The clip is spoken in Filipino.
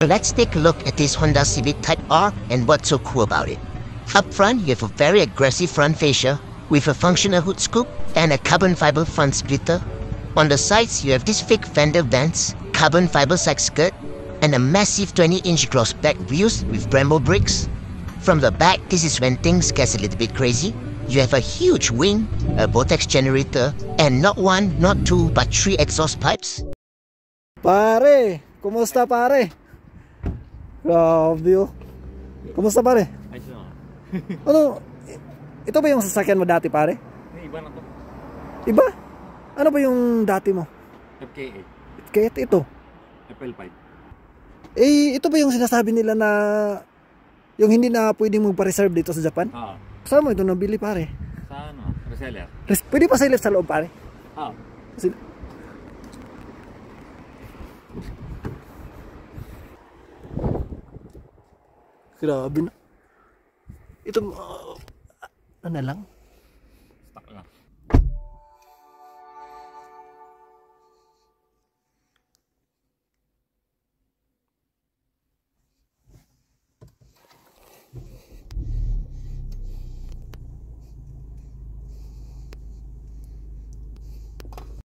Let's take a look at this Honda Civic Type R and what's so cool about it. Up front, you have a very aggressive front fascia with a functional hood scoop and a carbon fiber front splitter. On the sides, you have this thick fender vents, carbon fiber side skirt, and a massive 20-inch gloss black wheels with Brembo brakes. From the back, this is when things get a little bit crazy. You have a huge wing, a vortex generator, and not one, not two, but three exhaust pipes. Pare, kumusta pare? Grabe oh. Kumusta pare? Ayos lang. Ano? Ito ba yung sasakyan mo dati pare? Iba na to. Iba? Ano ba yung dati mo? FK8. Kaya ito? FL5. Eh, ito ba yung sinasabi nila na yung hindi na pwedeng magpa-reserve dito sa Japan? Oo. Saan mo ito nabili pare? Sa ano? Reseller. Pwede pa sa left sa loob pare? Oo. Grabe na. Ito, ano lang?